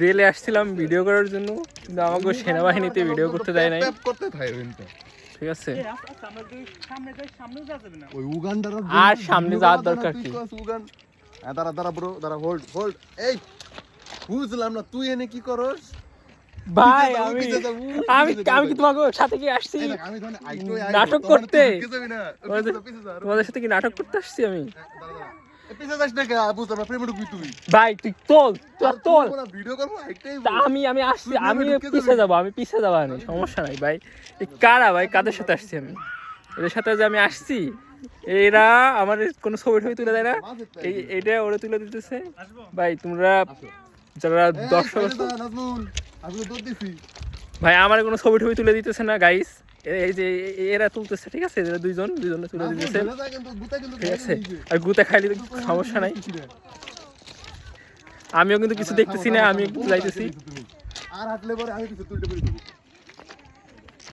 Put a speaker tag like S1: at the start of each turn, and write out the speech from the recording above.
S1: রেলে আসছিলাম ভিডিও করার জন্য, কিন্তু আমাকে সেনাবাহিনীতে ভিডিও করতে দেয় নাই। ঠিক আছে,
S2: ওই উগান্ডার
S1: আর সামনে যাওয়ার দরকার কি?
S2: দাঁড়া দাঁড়া ব্রো, দাঁড়া, হোল্ড হোল্ড। এই বুঝলাম না তুই এনে কি করস
S1: ভাই আমি আমি আমি কি তোমাকে সাথে কি আসছি নাটক করতে? তোমাদের সাথে কি নাটক করতে আসছি আমি? ভাই তুই তোল, তোল। আমি আমি আসছি, আমি পিছিয়ে যাবো, আমি পিছিয়ে যাবো, আমি সমস্যা নাই ভাই। কারা ভাই, কাদের সাথে আসছি আমি? এদের সাথে যে আমি আসছি, এরা আমার কোনো ছবি টবি তুলে দেয় না, এইটা ওরা তুলে দিতেছে। ভাই তোমরা যারা দর্শক আছো, ভাই আমার কোনো ছবি টবি তুলে দিতেছে না গাইস। এই যে এরা তুলতেছে, ঠিক আছে, এরা দুইজনে তুলে দিতেছে, ঠিক আছে। আর গুতে খাইলে সমস্যা নাই, আমিও কিন্তু কিছু দেখতেছি না, আমি যাইতেছি।
S2: আর হাঁটলে পরে আমি কিছু তুলতে পারি।